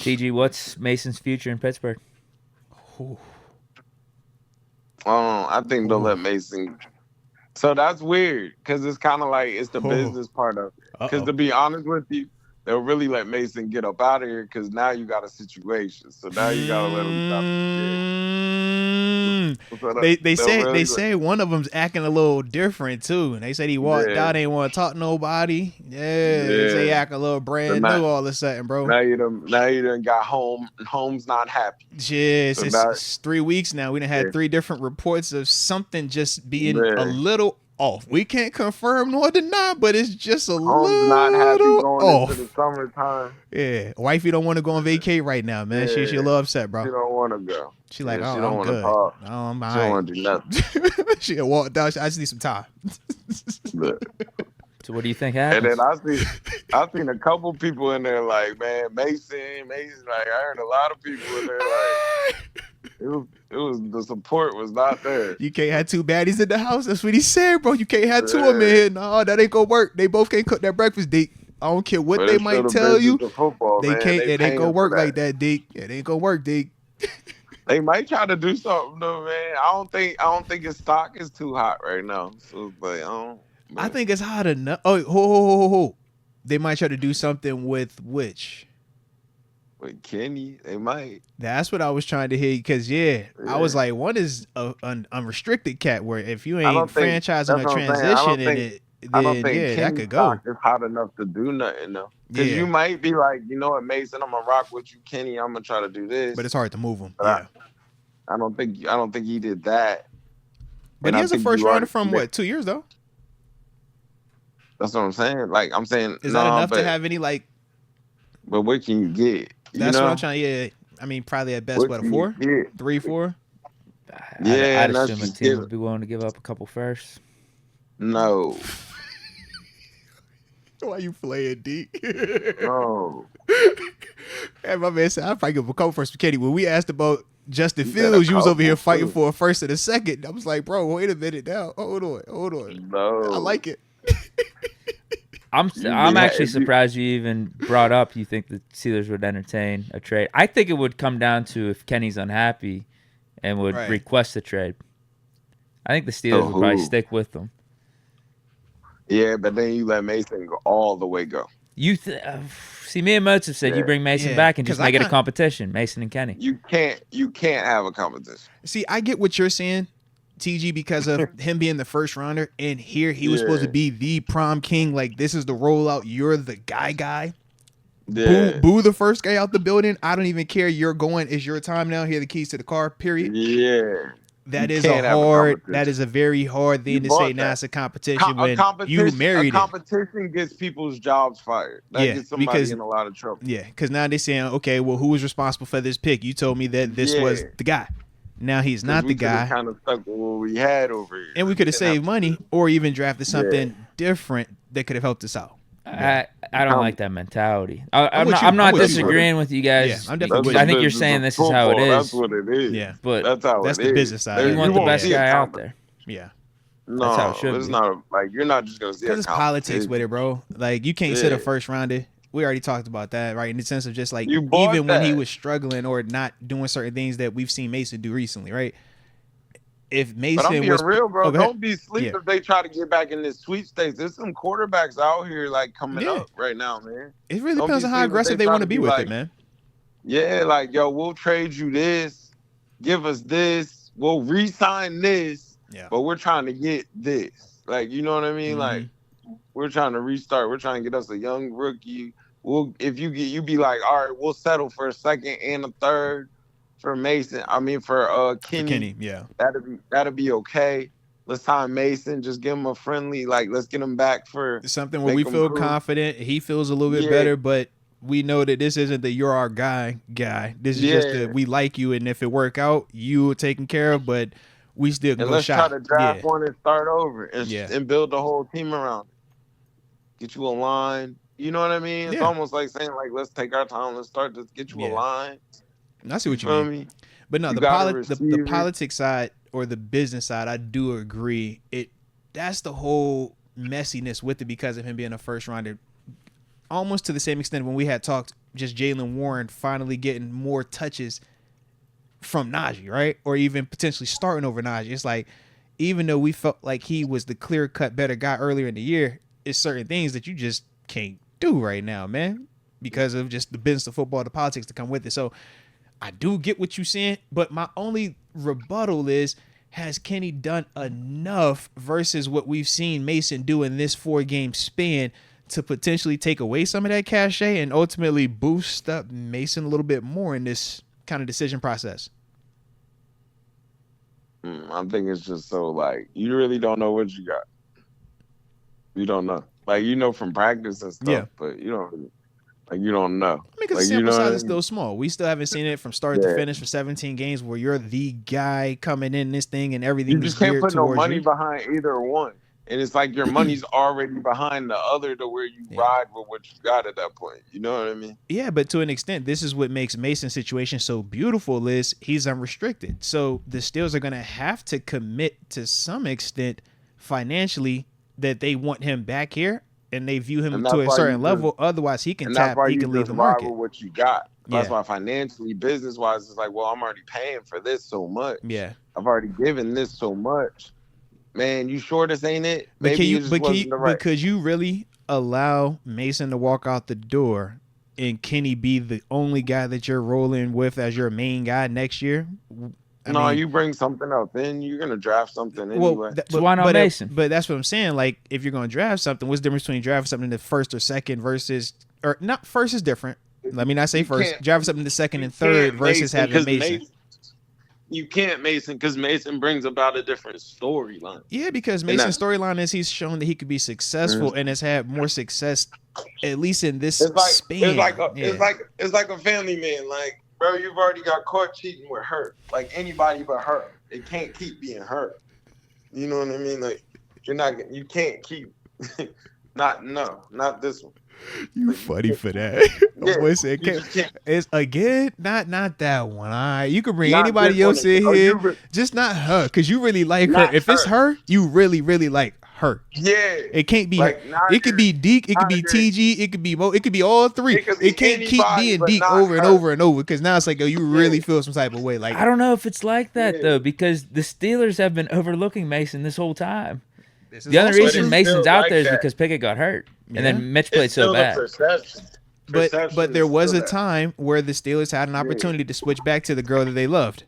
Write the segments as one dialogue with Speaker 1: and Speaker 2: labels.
Speaker 1: TG, what's Mason's future in Pittsburgh?
Speaker 2: Ooh.
Speaker 3: I think they'll
Speaker 2: Ooh.
Speaker 3: let Mason. So that's weird because it's kind of like it's the
Speaker 2: Oh.
Speaker 3: business part of it. Because
Speaker 2: Uh-oh.
Speaker 3: to be honest with you, they'll really let Mason get up out of here because now you got a situation. So now you gotta let him stop. So
Speaker 2: They
Speaker 3: really
Speaker 2: say one of them's acting a little different too, and they said he walked out, ain't want to talk to nobody. They say he acting a little brand new all of a sudden, bro.
Speaker 3: Now you done got Holmes not happy.
Speaker 2: Yes,
Speaker 3: So
Speaker 2: it's 3 weeks now. We done had 3 different reports of something just being a little off. We can't confirm nor deny, but it's just a
Speaker 3: Holmes not happy
Speaker 2: little
Speaker 3: going
Speaker 2: off.
Speaker 3: into the summertime.
Speaker 2: Yeah, wifey don't want to go on vacay right now, man. She a little upset, bro.
Speaker 3: She don't want to go.
Speaker 2: She like,
Speaker 3: she don't
Speaker 2: I'm good.
Speaker 3: Talk.
Speaker 2: Oh, I'm all
Speaker 3: she don't want to do nothing.
Speaker 2: She walked down. I just need some time.
Speaker 1: So what do you think happens?
Speaker 3: And then I seen a couple people in there like, man, Mason. Like I heard a lot of people in there like. It was the support was not there.
Speaker 2: You can't have 2 baddies in the house. That's what he said, bro. You can't have 2 of them in here. No, that ain't gonna work. They both can't cook their breakfast, Deke. I don't care what they might tell you. They can't. It ain't gonna work like that, Deke. It ain't gonna work, Deke.
Speaker 3: They might try to do something though, man. I don't think his stock is too hot right now. So like,
Speaker 2: I think it's hot enough. Oh, ho. They might try to do something with which.
Speaker 3: With Kenny, they might.
Speaker 2: That's what I was trying to hear because I was like, one is an unrestricted cat where if you ain't franchising a transition in it, then that could go.
Speaker 3: It's hot enough to do nothing though. Because you might be like, you know what, Mason, I'm gonna rock with you, Kenny. I'm gonna try to do this,
Speaker 2: but it's hard to move him.
Speaker 3: I don't think he did that.
Speaker 2: But he has a first rounder from what 2 years though.
Speaker 3: That's what I'm saying. Like I'm saying,
Speaker 2: is that enough to have any like?
Speaker 3: But what can you get?
Speaker 2: That's what I'm trying. Yeah, I mean, probably at best, what a 4, 3, 4.
Speaker 1: I'd assume a team would be willing to give up a couple firsts.
Speaker 3: No.
Speaker 2: Why you playing, D?
Speaker 3: No.
Speaker 2: And my man said, I'd probably give a couple firsts for Kenny. When we asked about Justin Fields, you was over here fighting for a first and a second. I was like, bro, wait a minute now. Hold on.
Speaker 3: No.
Speaker 2: I like it.
Speaker 1: I'm actually surprised you even brought up you think the Steelers would entertain a trade. I think it would come down to if Kenny's unhappy and would request a trade. I think the Steelers would probably stick with them.
Speaker 3: Yeah, but then you let Mason go all the way go.
Speaker 1: You see, me and Moats have said you bring Mason back and just make it a competition, Mason and Kenny.
Speaker 3: You can't have a competition.
Speaker 2: See, I get what you're saying, TG, because of him being the first rounder, and here he was supposed to be the prom king. Like, this is the rollout. You're the guy. Yeah. Boo the first guy out the building. I don't even care. You're going. It's your time now. Here are the keys to the car. Period.
Speaker 3: Yeah.
Speaker 2: That is a very hard thing to say. Now it's a competition when you married it.
Speaker 3: Competition gets people's jobs fired. That gets somebody in a lot of trouble.
Speaker 2: Yeah, because now they're saying, okay, well, who was responsible for this pick? You told me that this was the guy. Now he's not the guy.
Speaker 3: Kind of stuck with what we had over here,
Speaker 2: and we could have saved money or even drafted something different that could have helped us out.
Speaker 1: I don't like that mentality. I'm not disagreeing with you guys.
Speaker 2: Yeah, I'm definitely.
Speaker 1: I think you're saying this is how it is.
Speaker 3: That's what it is.
Speaker 2: Yeah,
Speaker 1: but
Speaker 2: that's the business side.
Speaker 1: You want the best guy out there.
Speaker 2: Yeah.
Speaker 3: No,
Speaker 1: that's how it should
Speaker 3: it's
Speaker 1: be.
Speaker 3: not like you're not just gonna see.
Speaker 2: Because it's politics with it, bro. Like you can't sit a first rounder. We already talked about that, right? In the sense of just like even when he was struggling or not doing certain things that we've seen Mason do recently, right? If Mason
Speaker 3: but I'm being real, bro. Don't be sleep
Speaker 2: if
Speaker 3: they try to get back in this sweepstakes. There's some quarterbacks out here like coming up right now, man.
Speaker 2: It really depends on how aggressive they want to be with it, man.
Speaker 3: Yeah, like yo, we'll trade you this, give us this, we'll re-sign this, but we're trying to get this. Like, you know what I mean? Like, we're trying to restart. We're trying to get us a young rookie. If you be like, all right, we'll settle for a second and a third. For Mason, for Kenny.
Speaker 2: Kenny, yeah,
Speaker 3: that'll be okay. Let's sign Mason. Just give him a friendly, like let's get him back for
Speaker 2: something where we feel confident. He feels a little bit better, but we know that this isn't the you're our guy. This is just that we like you, and if it work out, you are taken care of. But we still can go
Speaker 3: let's
Speaker 2: shot.
Speaker 3: Try to draft one and start over, and build the whole team around it. Get you a line. You know what I mean? It's almost like saying like let's take our time. Let's start to get you a line.
Speaker 2: I see what you mean. But no, the politics side or the business side, I do agree. That's the whole messiness with it because of him being a first rounder. Almost to the same extent when we had talked just Jaylen Warren finally getting more touches from Najee, right? Or even potentially starting over Najee. It's like, even though we felt like he was the clear-cut better guy earlier in the year, it's certain things that you just can't do right now, man, because of just the business of football, the politics that come with it. So I do get what you're saying, but my only rebuttal is, has Kenny done enough versus what we've seen Mason do in this 4-game span to potentially take away some of that cachet and ultimately boost up Mason a little bit more in this kind of decision process?
Speaker 3: I think it's just so, like, you really don't know what you got. You don't know. Like, you know from practice and stuff, but you don't know.
Speaker 2: Because the sample size is still small. We still haven't seen it from start to finish for 17 games where you're the guy coming in this thing and everything.
Speaker 3: You just can't put no money behind either one. And it's like your money's already behind the other to where you ride with what you got at that point. You know what I mean?
Speaker 2: Yeah, but to an extent, this is what makes Mason's situation so beautiful is he's unrestricted. So the Steelers are going to have to commit to some extent financially that they want him back here and they view him to a certain level. Otherwise, he can leave the market.
Speaker 3: With what you got. That's why financially, business-wise, it's like, well, I'm already paying for this so much.
Speaker 2: Yeah.
Speaker 3: I've already given this so much. Man, you sure this ain't it?
Speaker 2: But could you really allow Mason to walk out the door and Kenny be the only guy that you're rolling with as your main guy next year?
Speaker 3: I mean, you bring something up, then you're gonna draft something anyway.
Speaker 1: So why not Mason?
Speaker 2: But that's what I'm saying. Like, if you're gonna draft something, what's the difference between drafting something in the first or second versus, or not? First is different. Let me not say first. Drafting something in the second and third versus having Mason.
Speaker 3: You can't Mason because Mason brings about a different storyline.
Speaker 2: Yeah, because Mason's storyline is he's shown that he could be successful and has had more success, at least in this span.
Speaker 3: It's like a family man. Like, bro, you've already got caught cheating with her. Like anybody but her. It can't keep being her. You know what I mean? Like you can't keep not this one.
Speaker 2: You funny for that. It's again not that one. All right, you can bring not anybody else in here, just not her, because you really like her. If it's her, you really like her.
Speaker 3: Yeah,
Speaker 2: it can't be. It could be Deke. It could be TG. It could be Mo. It could be all three. It can't keep being Deke over and over and over, because now it's like, oh, you really feel some type of way. Like,
Speaker 1: I don't know if it's like that though, because the Steelers have been overlooking Mason this whole time. The only reason Mason's out there is because Pickett got hurt, and then Mitch played so bad.
Speaker 2: But there was a time where the Steelers had an opportunity to switch back to the girl that they loved,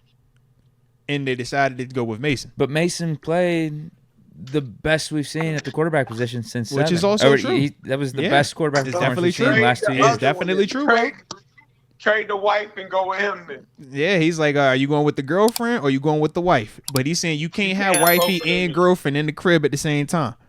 Speaker 2: and they decided to go with Mason.
Speaker 1: But Mason played the best we've seen at the quarterback position since
Speaker 2: which is also true.
Speaker 1: That was the best quarterback performance we've seen in the last 2 years.
Speaker 2: It's definitely true, bro.
Speaker 3: Trade the wife and go with him then.
Speaker 2: Yeah, he's like, are you going with the girlfriend or you going with the wife? But he's saying you can't have wifey and girlfriend in the crib at the same time.